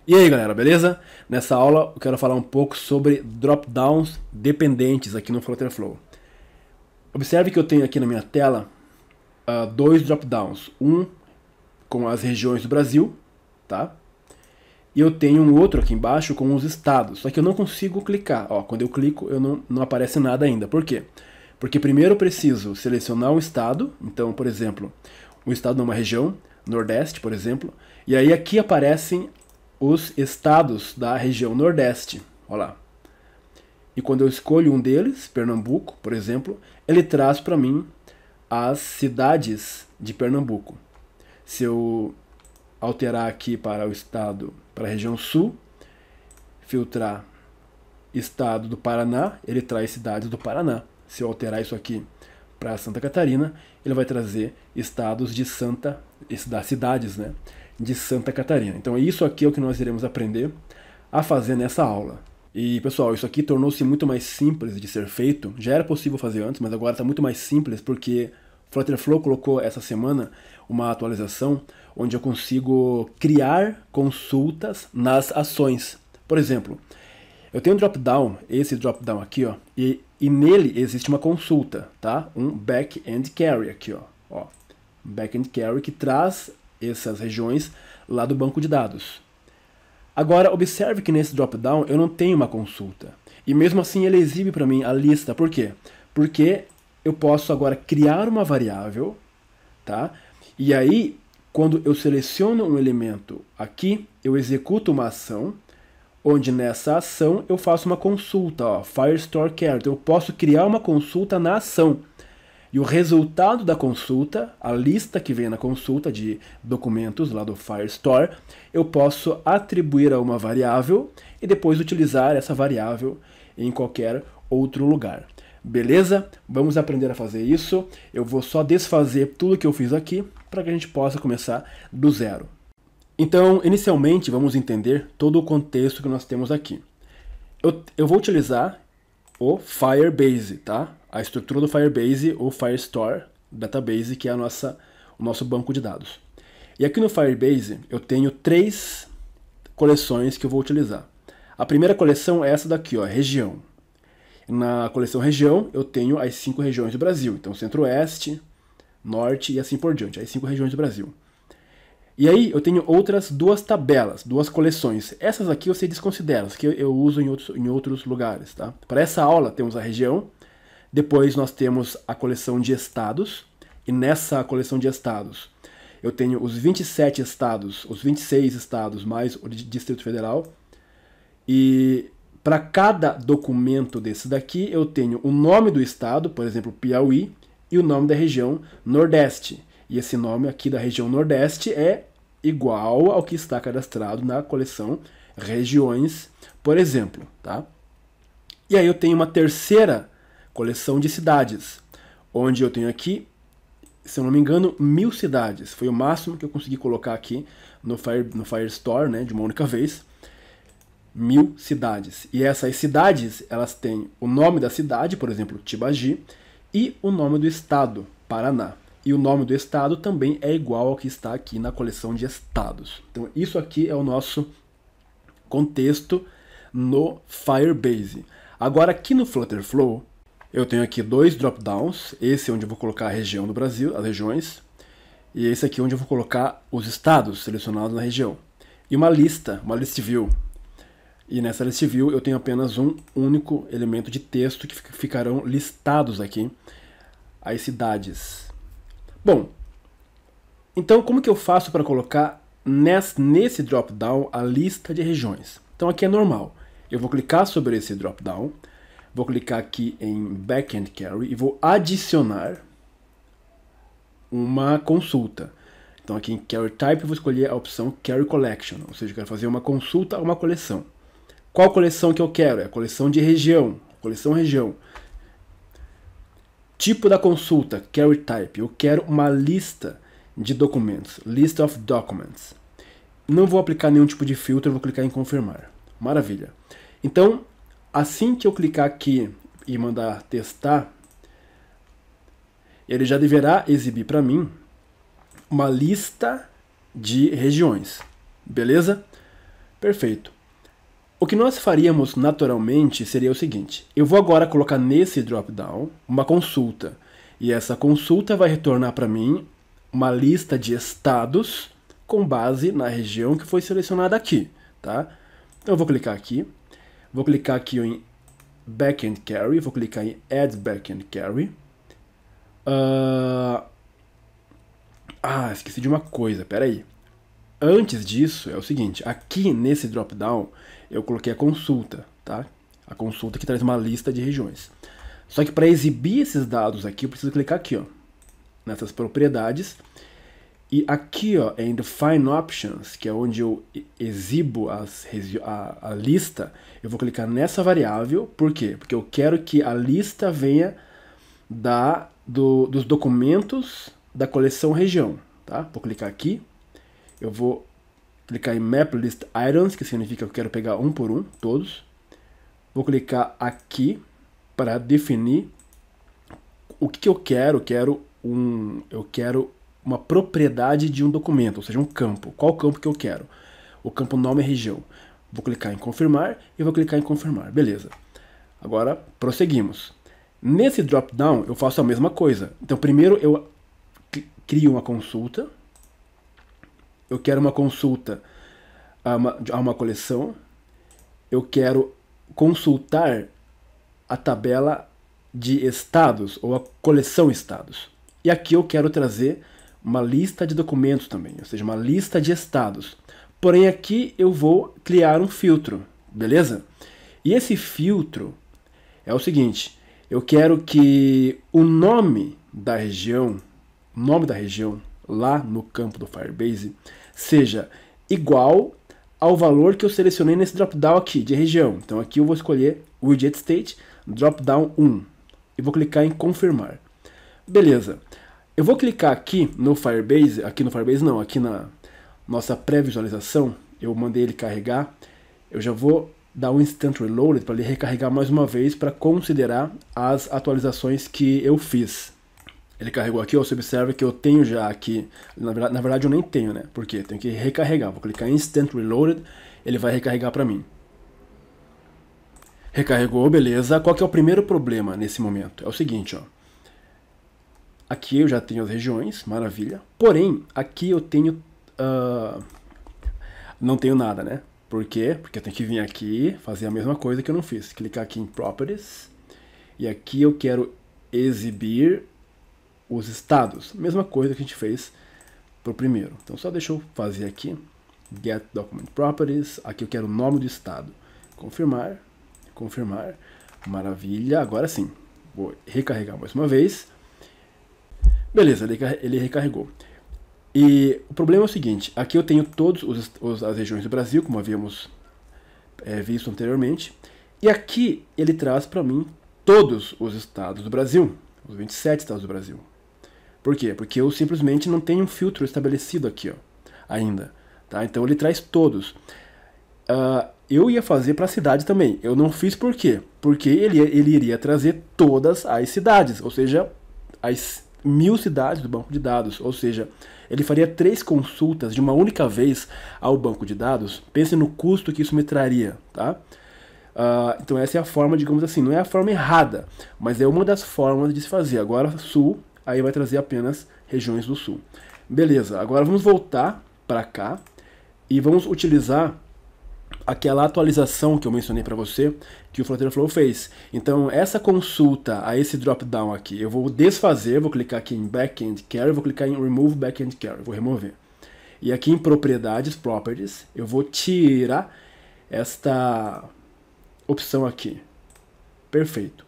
E aí galera, beleza? Nessa aula eu quero falar um pouco sobre dropdowns dependentes aqui no Flutterflow. Observe que eu tenho aqui na minha tela dois dropdowns, um com as regiões do Brasil, tá? E eu tenho um outro aqui embaixo com os estados, só que eu não consigo clicar. Ó, quando eu clico não aparece nada ainda. Por quê? Porque primeiro eu preciso selecionar um estado, então por exemplo, um estado numa região, Nordeste por exemplo, e aí aqui aparecem os estados da região Nordeste, olha lá. E quando eu escolho um deles, Pernambuco, por exemplo, ele traz para mim as cidades de Pernambuco. Se eu alterar aqui para o estado, para a região Sul, filtrar estado do Paraná, ele traz cidades do Paraná. Se eu alterar isso aqui para Santa Catarina, ele vai trazer estados de das cidades, né, de Santa Catarina. Então isso aqui é o que nós iremos aprender a fazer nessa aula. E pessoal, isso aqui tornou-se muito mais simples de ser feito. Já era possível fazer antes, mas agora está muito mais simples porque o Flutterflow colocou essa semana uma atualização onde eu consigo criar consultas nas ações. Por exemplo, eu tenho um dropdown, esse dropdown aqui, ó, e nele existe uma consulta, tá? Um back-end carry aqui, ó. Back-end carry que traz essas regiões lá do banco de dados. Agora, observe que nesse dropdown eu não tenho uma consulta. E mesmo assim ele exibe para mim a lista. Por quê? Porque eu posso agora criar uma variável, tá? E aí, quando eu seleciono um elemento aqui, eu executo uma ação, onde nessa ação eu faço uma consulta, ó, Firestore Carry. Então eu posso criar uma consulta na ação. E o resultado da consulta, a lista que vem na consulta de documentos lá do Firestore, eu posso atribuir a uma variável e depois utilizar essa variável em qualquer outro lugar. Beleza? Vamos aprender a fazer isso. Eu vou só desfazer tudo que eu fiz aqui para que a gente possa começar do zero. Então, inicialmente, vamos entender todo o contexto que nós temos aqui. Eu vou utilizar o Firebase, tá? A estrutura do Firebase, ou Firestore Database, que é o nosso banco de dados. E aqui no Firebase eu tenho 3 coleções que eu vou utilizar. A primeira coleção é essa daqui, ó, região. Na coleção região eu tenho as 5 regiões do Brasil. Então Centro-Oeste, Norte e assim por diante, as 5 regiões do Brasil. E aí eu tenho outras 2 tabelas, 2 coleções. Essas aqui eu sei desconsidero, as que eu uso em outros lugares, tá? Para essa aula temos a região, depois nós temos a coleção de estados, e nessa coleção de estados eu tenho os 27 estados, os 26 estados mais o Distrito Federal, e para cada documento desse daqui eu tenho o nome do estado, por exemplo, Piauí, e o nome da região Nordeste. E esse nome aqui da região Nordeste é igual ao que está cadastrado na coleção regiões, por exemplo, tá? E aí eu tenho uma terceira coleção de cidades, onde eu tenho aqui, se eu não me engano, 1000 cidades. Foi o máximo que eu consegui colocar aqui no Firestore, né, de uma única vez. 1000 cidades. E essas cidades, elas têm o nome da cidade, por exemplo, Tibagi, e o nome do estado, Paraná. E o nome do estado também é igual ao que está aqui na coleção de estados. Então isso aqui é o nosso contexto no Firebase. Agora aqui no Flutterflow, eu tenho aqui 2 dropdowns. Esse é onde eu vou colocar a região do Brasil, as regiões. E esse aqui é onde eu vou colocar os estados selecionados na região. E uma list view. E nessa list view eu tenho apenas um único elemento de texto que ficarão listados aqui, as cidades. Bom, então como que eu faço para colocar nesse dropdown a lista de regiões? Então aqui é normal. Eu vou clicar sobre esse dropdown, vou clicar aqui em Backend Carry e vou adicionar uma consulta. Então aqui em Carry Type eu vou escolher a opção Carry Collection, ou seja, eu quero fazer uma consulta a uma coleção. Qual coleção que eu quero? É a coleção de região, coleção região. Tipo da consulta, Carry Type, eu quero uma lista de documentos, List of Documents. Não vou aplicar nenhum tipo de filtro, vou clicar em confirmar. Maravilha. Então, assim que eu clicar aqui e mandar testar, ele já deverá exibir para mim uma lista de regiões. Beleza? Perfeito. O que nós faríamos naturalmente seria o seguinte: eu vou agora colocar nesse drop-down uma consulta. E essa consulta vai retornar para mim uma lista de estados com base na região que foi selecionada aqui, tá? Então eu vou clicar aqui em Backend Carry, vou clicar em Add Backend Carry. Esqueci de uma coisa, peraí. Antes disso, é o seguinte, aqui nesse drop-down eu coloquei a consulta, tá? A consulta que traz uma lista de regiões. Só que para exibir esses dados aqui, eu preciso clicar aqui, ó, nessas propriedades. E aqui, ó, em Define Options, que é onde eu exibo a lista, eu vou clicar nessa variável. Por quê? Porque eu quero que a lista venha dos documentos da coleção região, tá? Vou clicar aqui. Eu vou clicar em Map List Items, que significa que eu quero pegar um por um, todos. Vou clicar aqui para definir o que eu quero. Eu quero uma propriedade de um documento, ou seja, um campo. Qual campo que eu quero? O campo nome é região. Vou clicar em confirmar e vou clicar em confirmar. Beleza. Agora, prosseguimos. Nesse drop-down, eu faço a mesma coisa. Então, primeiro eu crio uma consulta. Eu quero uma consulta a uma coleção. Eu quero consultar a tabela de estados, ou a coleção estados. E aqui eu quero trazer uma lista de documentos também, ou seja, uma lista de estados. Porém aqui eu vou criar um filtro, beleza? E esse filtro é o seguinte: eu quero que o nome da região lá no campo do Firebase seja igual ao valor que eu selecionei nesse drop-down aqui de região. Então aqui eu vou escolher Widget State drop-down 1 e vou clicar em confirmar. Beleza. Eu vou clicar aqui no Firebase, aqui na nossa pré-visualização, eu mandei ele carregar, eu já vou dar um Instant Reloaded para ele recarregar mais uma vez para considerar as atualizações que eu fiz. Ele carregou aqui, ó, você observa que eu tenho já aqui, na verdade eu nem tenho, né? Porque eu tenho que recarregar, vou clicar em Instant Reloaded, ele vai recarregar para mim. Recarregou, beleza. Qual que é o primeiro problema nesse momento? É o seguinte, ó. Aqui eu já tenho as regiões, maravilha. Porém, aqui eu tenho... não tenho nada, né? Por quê? Porque eu tenho que vir aqui, fazer a mesma coisa que eu não fiz. Clicar aqui em Properties. E aqui eu quero exibir os estados. Mesma coisa que a gente fez pro primeiro. Então só deixa eu fazer aqui. Get Document Properties. Aqui eu quero o nome do estado. Confirmar. Confirmar. Maravilha. Agora sim. Vou recarregar mais uma vez. Beleza, ele recarregou. E o problema é o seguinte, aqui eu tenho todas as regiões do Brasil, como havíamos visto anteriormente, e aqui ele traz para mim todos os estados do Brasil, os 27 estados do Brasil. Por quê? Porque eu simplesmente não tenho um filtro estabelecido aqui, ó, ainda. Tá? Então ele traz todos. Eu ia fazer para a cidade também, eu não fiz por quê? Porque ele iria trazer todas as cidades, ou seja, as 1000 cidades do banco de dados, ou seja, ele faria 3 consultas de uma única vez ao banco de dados. Pense no custo que isso me traria, tá? Então essa é a forma, digamos assim, não é a forma errada, mas é uma das formas de se fazer. Agora Sul, aí vai trazer apenas regiões do Sul. Beleza, agora vamos voltar para cá e vamos utilizar aquela atualização que eu mencionei para você, que o Flutter fez. Então, essa consulta a esse drop-down aqui, eu vou desfazer, vou clicar aqui em Backend Carry, vou clicar em Remove Backend Carry, vou remover. E aqui em Propriedades, Properties, eu vou tirar esta opção aqui. Perfeito.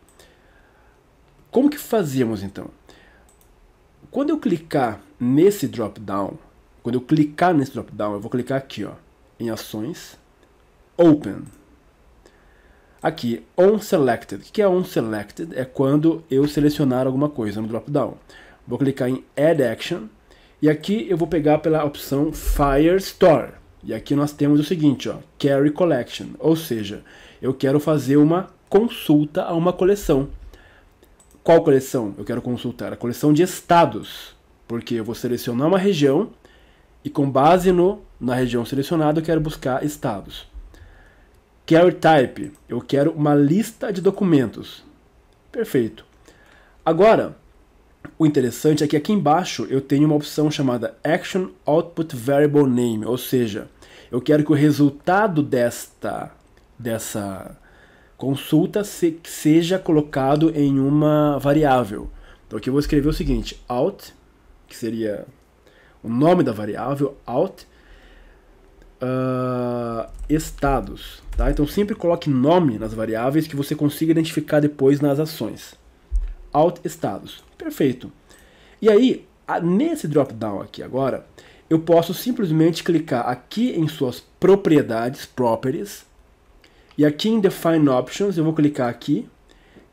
Como que fazíamos, então? Quando eu clicar nesse drop-down, eu vou clicar aqui, ó, em Ações, Open. Aqui, OnSelected. O que é OnSelected? É quando eu selecionar alguma coisa no drop-down. Vou clicar em Add Action. E aqui eu vou pegar pela opção Firestore. E aqui nós temos o seguinte, ó, Carry Collection. Ou seja, eu quero fazer uma consulta a uma coleção. Qual coleção eu quero consultar? A coleção de estados. Porque eu vou selecionar uma região E com base na região selecionada, eu quero buscar estados. Query type, eu quero uma lista de documentos. Perfeito. Agora, o interessante é que aqui embaixo eu tenho uma opção chamada Action Output Variable Name, ou seja, eu quero que o resultado dessa consulta seja colocado em uma variável. Então aqui eu vou escrever o seguinte, out, que seria o nome da variável, out, estados. Tá? Então sempre coloque nome nas variáveis que você consiga identificar depois nas ações. Out estados. Perfeito. E aí, nesse drop-down aqui agora, eu posso simplesmente clicar aqui em suas propriedades, properties, e aqui em Define Options, eu vou clicar aqui,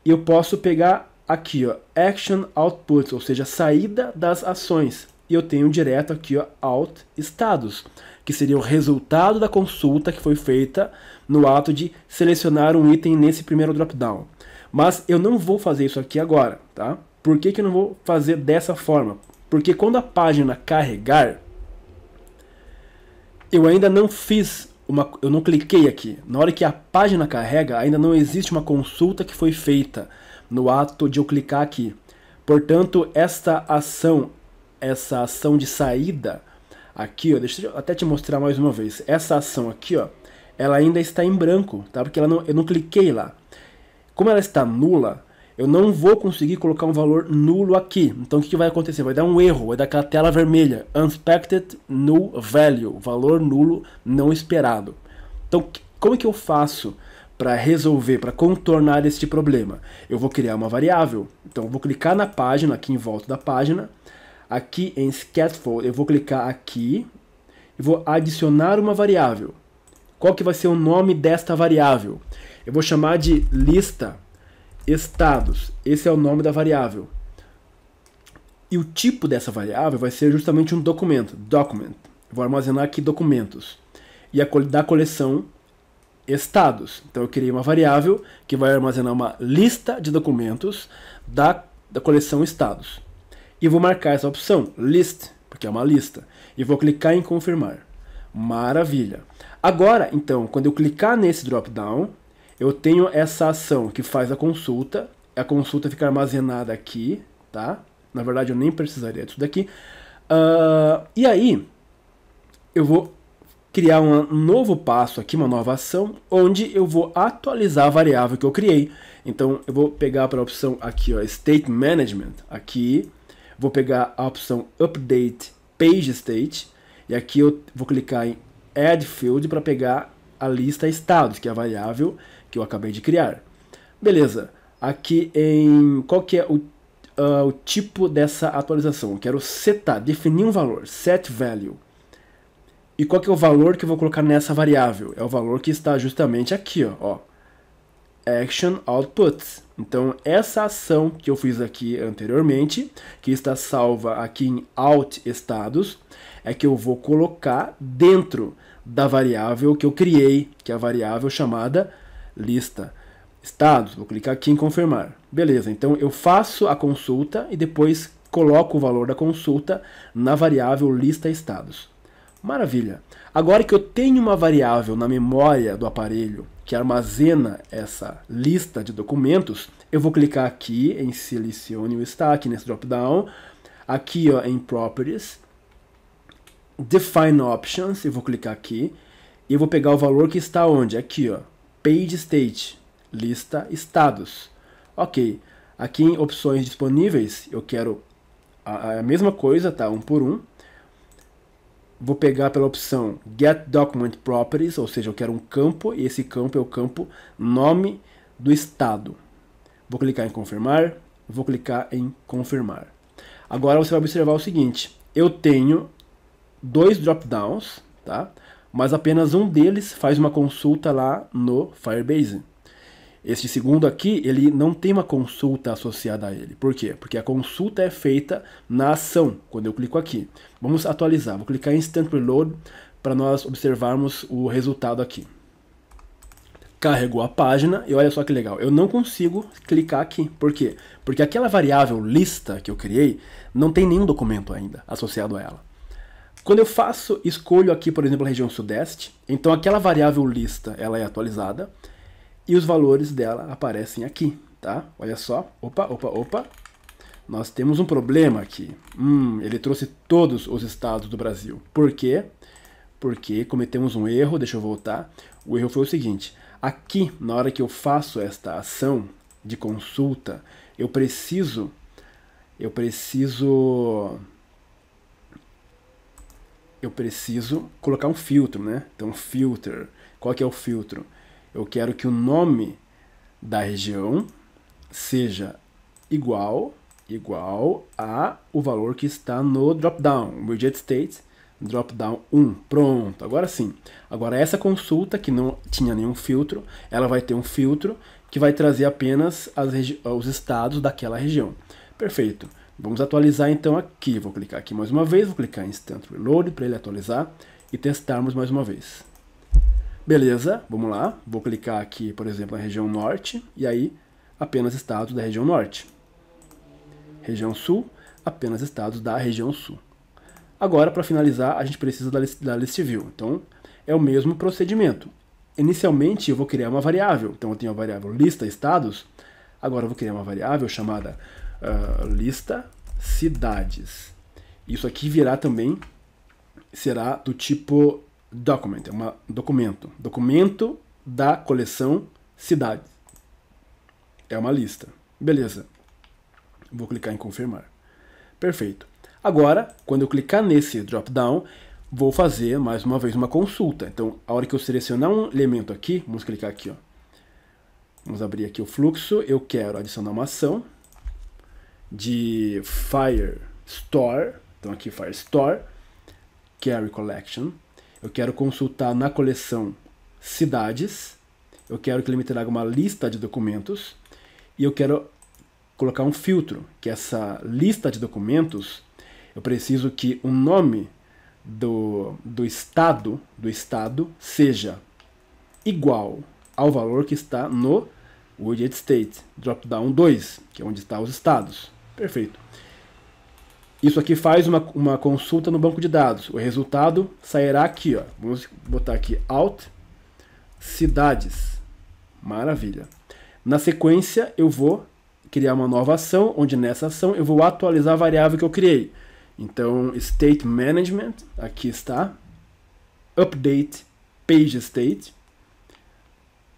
e eu posso pegar aqui, ó, Action Outputs, ou seja, saída das ações. E eu tenho direto aqui, ó, Out Estados, que seria o resultado da consulta que foi feita no ato de selecionar um item nesse primeiro drop-down. Mas eu não vou fazer isso aqui agora, tá? Por que eu não vou fazer dessa forma? Porque quando a página carregar, eu ainda não eu não cliquei aqui. Na hora que a página carrega, ainda não existe uma consulta que foi feita no ato de eu clicar aqui. Portanto, essa ação de saída aqui, ó, deixa eu até te mostrar mais uma vez. Essa ação aqui, ó, ela ainda está em branco, tá? Porque eu não cliquei lá. Como ela está nula, eu não vou conseguir colocar um valor nulo aqui. Então o que vai acontecer? Vai dar um erro, vai dar aquela tela vermelha. Unexpected null value, valor nulo não esperado. Então como é que eu faço para resolver, para contornar este problema? Eu vou criar uma variável. Então eu vou clicar na página, aqui em volta da página. Aqui em Scaffold eu vou clicar aqui e vou adicionar uma variável. Qual que vai ser o nome desta variável? Eu vou chamar de lista estados. Esse é o nome da variável. E o tipo dessa variável vai ser justamente um documento. Document. Eu vou armazenar aqui documentos. E da coleção estados. Então eu criei uma variável que vai armazenar uma lista de documentos da coleção estados. E vou marcar essa opção, list, porque é uma lista. E vou clicar em confirmar. Maravilha. Agora, então, quando eu clicar nesse drop-down, eu tenho essa ação que faz a consulta fica armazenada aqui, tá? Na verdade, eu nem precisaria disso daqui. E aí, eu vou criar um novo passo aqui, uma nova ação, onde eu vou atualizar a variável que eu criei. Então, eu vou pegar para a opção aqui, ó, State Management, aqui, vou pegar a opção Update Page State, e aqui eu vou clicar em Add Field para pegar a lista estados, que é a variável que eu acabei de criar. Beleza, aqui qual que é o tipo dessa atualização? Eu quero setar, definir um valor, set value. E qual que é o valor que eu vou colocar nessa variável? É o valor que está justamente aqui, ó, Action Outputs. Então essa ação que eu fiz aqui anteriormente, que está salva aqui em Out Estados, é que eu vou colocar dentro da variável que eu criei, que é a variável chamada lista estados. Vou clicar aqui em confirmar. Beleza, então eu faço a consulta e depois coloco o valor da consulta na variável lista estados. Maravilha. Agora que eu tenho uma variável na memória do aparelho que armazena essa lista de documentos, eu vou clicar aqui em selecione o está, aqui nesse drop-down, aqui, ó, em Properties, Define Options, eu vou clicar aqui, e eu vou pegar o valor que está onde? Aqui, ó, Page State, lista estados. Ok, aqui em opções disponíveis, eu quero a mesma coisa, tá? Um por um. Vou pegar pela opção Get Document Properties, ou seja, eu quero um campo, e esse campo é o campo nome do estado. Vou clicar em confirmar, vou clicar em confirmar. Agora você vai observar o seguinte, eu tenho dois drop-downs, tá? Mas apenas um deles faz uma consulta lá no Firebase. Este segundo aqui, ele não tem uma consulta associada a ele. Por quê? Porque a consulta é feita na ação, quando eu clico aqui. Vamos atualizar. Vou clicar em Instant Reload para nós observarmos o resultado aqui. Carregou a página e olha só que legal. Eu não consigo clicar aqui. Por quê? Porque aquela variável lista que eu criei não tem nenhum documento ainda associado a ela. Quando eu escolho aqui, por exemplo, a região sudeste, então aquela variável lista, ela é atualizada e os valores dela aparecem aqui, tá? Olha só, opa, nós temos um problema aqui. Ele trouxe todos os estados do Brasil. Por quê? Porque cometemos um erro, deixa eu voltar. O erro foi o seguinte, aqui, na hora que eu faço esta ação de consulta, eu preciso colocar um filtro, né? Então, filter. Qual que é o filtro? Eu quero que o nome da região seja igual a o valor que está no dropdown. Widget state, dropdown 1. Pronto, agora sim. Agora essa consulta, que não tinha nenhum filtro, ela vai ter um filtro que vai trazer apenas os estados daquela região. Perfeito. Vamos atualizar então aqui. Vou clicar aqui mais uma vez, vou clicar em Instant Reload para ele atualizar e testarmos mais uma vez. Beleza, vamos lá. Vou clicar aqui, por exemplo, na região norte e aí apenas estados da região norte. Região sul, apenas estados da região sul. Agora, para finalizar, a gente precisa da list view. Então, é o mesmo procedimento. Inicialmente, eu vou criar uma variável. Então, eu tenho a variável lista estados. Agora, eu vou criar uma variável chamada lista cidades. Isso aqui será do tipo document, é um documento. Documento da coleção cidades. É uma lista. Beleza. Vou clicar em confirmar. Perfeito. Agora, quando eu clicar nesse drop-down, vou fazer mais uma vez uma consulta. Então, a hora que eu selecionar um elemento aqui, vamos clicar aqui, ó. Vamos abrir aqui o fluxo. Eu quero adicionar uma ação de Firestore. Então, aqui Firestore, Carry Collection. Eu quero consultar na coleção cidades. Eu quero que ele me traga uma lista de documentos. E eu quero colocar um filtro, que essa lista de documentos, eu preciso que o nome do estado seja igual ao valor que está no Widget State, Dropdown 2, que é onde estão os estados. Perfeito. Isso aqui faz uma consulta no banco de dados. O resultado sairá aqui, ó. Vamos botar aqui Alt Cidades. Maravilha. Na sequência, eu vou criar uma nova ação, onde nessa ação eu vou atualizar a variável que eu criei. Então, State Management, aqui está. Update Page State.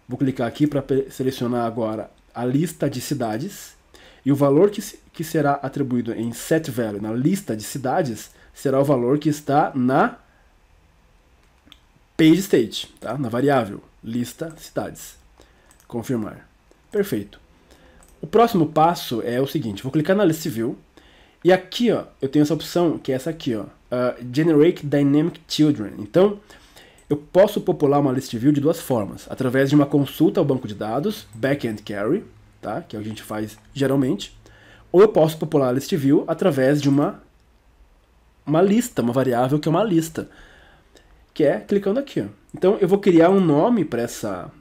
Vou clicar aqui para selecionar agora a lista de cidades. E o valor que será atribuído em setValue na lista de cidades será o valor que está na Page State, tá? Na variável lista cidades. Confirmar. Perfeito. O próximo passo é o seguinte, vou clicar na List View, e aqui ó, eu tenho essa opção, que é essa aqui, ó, Generate Dynamic Children. Então, eu posso popular uma List View de duas formas, através de uma consulta ao banco de dados, Backend Carry, tá? Que é o que a gente faz geralmente, ou eu posso popular a List View através de uma lista, uma variável que é uma lista, que é clicando aqui, ó. Então, eu vou criar um nome para essa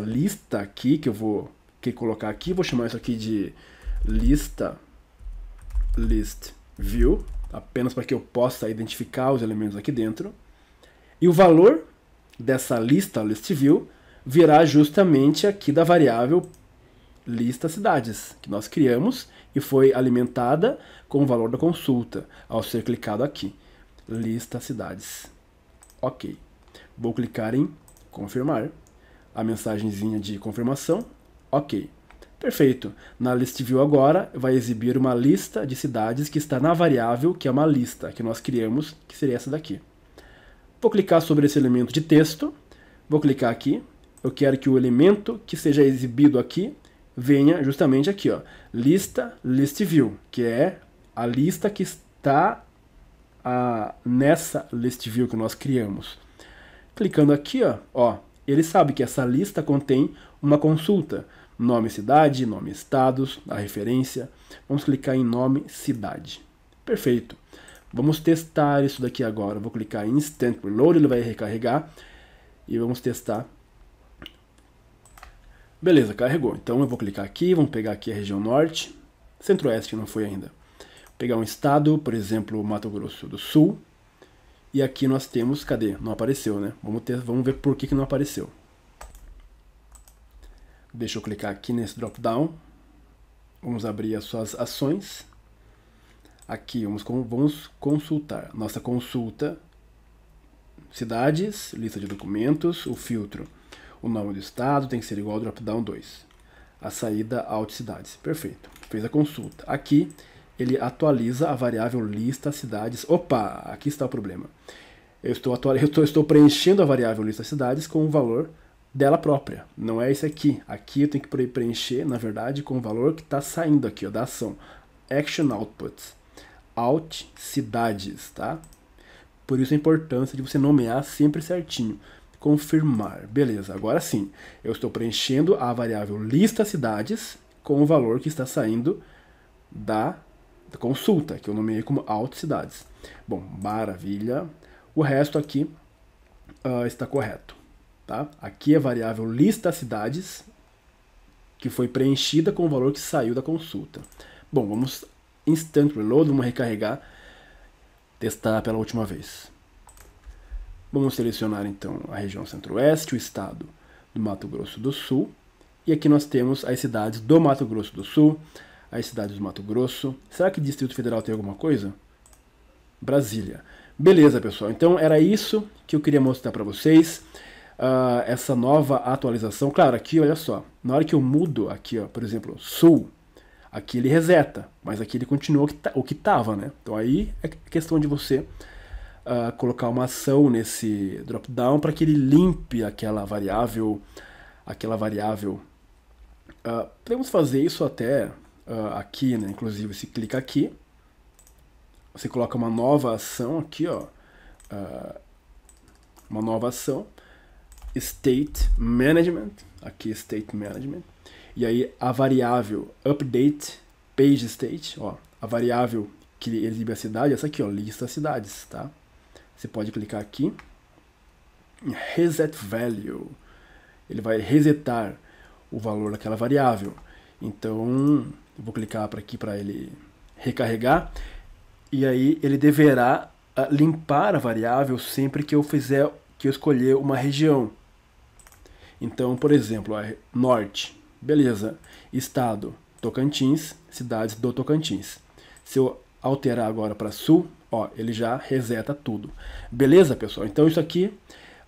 lista aqui, que eu vou colocar aqui, vou chamar isso aqui de list view, apenas para que eu possa identificar os elementos aqui dentro. E o valor dessa lista, list view, virá justamente aqui da variável lista cidades, que nós criamos e foi alimentada com o valor da consulta, ao ser clicado aqui, lista cidades. Ok. Vou clicar em confirmar. A mensagenzinha de confirmação. Ok. Perfeito. Na List View agora vai exibir uma lista de cidades que está na variável, que é uma lista que nós criamos, que seria essa daqui. Vou clicar sobre esse elemento de texto. Vou clicar aqui. Eu quero que o elemento que seja exibido aqui venha justamente aqui, ó. Lista List View, que é a lista que está nessa List View que nós criamos. Clicando aqui, ó, ele sabe que essa lista contém uma consulta. Nome cidade, nome estados, a referência. Vamos clicar em nome cidade. Perfeito. Vamos testar isso daqui agora. Vou clicar em Instant Reload, ele vai recarregar. E vamos testar. Beleza, carregou. Então eu vou clicar aqui, vamos pegar aqui a região norte. Centro-oeste não foi ainda. Vou pegar um estado, por exemplo, Mato Grosso do Sul. E aqui nós temos, cadê? Não apareceu, né? Vamos ver por que não apareceu. Deixa eu clicar aqui nesse drop-down. Vamos abrir as suas ações. Aqui, vamos consultar. Nossa consulta, cidades, lista de documentos, o filtro. O nome do estado tem que ser igual ao drop-down 2. A saída, alt cidades. Perfeito. Fez a consulta. Aqui, ele atualiza a variável lista cidades. Opa, aqui está o problema. Eu estou preenchendo a variável lista cidades com o valor dela própria. Não é esse aqui. Aqui eu tenho que preencher, na verdade, com o valor que está saindo aqui, ó, da ação. Action outputs. Alt cidades, tá? Por isso a importância de você nomear sempre certinho. Confirmar. Beleza, agora sim. Eu estou preenchendo a variável lista cidades com o valor que está saindo da consulta, que eu nomeei como alt cidades. Bom, maravilha. O resto aqui está correto. Tá? Aqui é a variável lista cidades, que foi preenchida com o valor que saiu da consulta. Bom, vamos instant reload, vamos recarregar, testar pela última vez. Vamos selecionar então a região centro-oeste, o estado do Mato Grosso do Sul. E aqui nós temos as cidades do Mato Grosso do Sul, as cidades do Mato Grosso. Será que Distrito Federal tem alguma coisa? Brasília. Beleza, pessoal. Então era isso que eu queria mostrar para vocês. Essa nova atualização. Claro, aqui, olha só. Na hora que eu mudo aqui, ó, por exemplo, Sul, aqui ele reseta, mas aqui ele continua o que estava, né? Então aí é questão de você colocar uma ação nesse drop-down para que ele limpe aquela variável. Podemos fazer isso até aqui, né? Inclusive, se clica aqui, você coloca uma nova ação aqui, ó, uma nova ação, State Management, aqui State Management, e aí a variável Update Page State, ó, a variável que exibe a cidade, essa aqui, ó, lista cidades, tá? Você pode clicar aqui em Reset Value, ele vai resetar o valor daquela variável. Então, eu vou clicar aqui para ele recarregar, e aí ele deverá limpar a variável sempre que eu escolher uma região. Então, por exemplo, norte, beleza, estado, Tocantins, cidades do Tocantins. Se eu alterar agora para sul, ó, ele já reseta tudo. Beleza, pessoal? Então isso aqui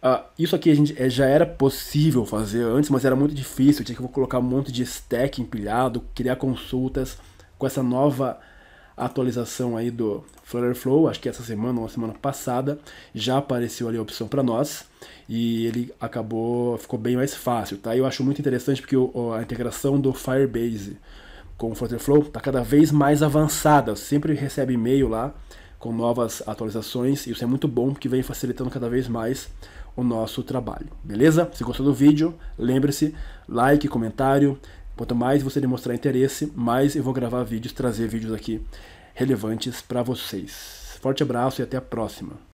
a gente já era possível fazer antes, mas era muito difícil. Eu tinha que colocar um monte de stack empilhado, criar consultas. Com essa nova atualização aí do Flutter Flow, acho que essa semana ou semana passada, já apareceu ali a opção para nós e ele ficou bem mais fácil, tá? Eu acho muito interessante porque a integração do Firebase com o Flutter Flow está cada vez mais avançada. Você sempre recebe e-mail lá com novas atualizações e isso é muito bom porque vem facilitando cada vez mais o nosso trabalho, beleza? Se gostou do vídeo, lembre-se, like, comentário. Quanto mais você demonstrar interesse, mais eu vou gravar vídeos, trazer vídeos aqui relevantes para vocês. Forte abraço e até a próxima.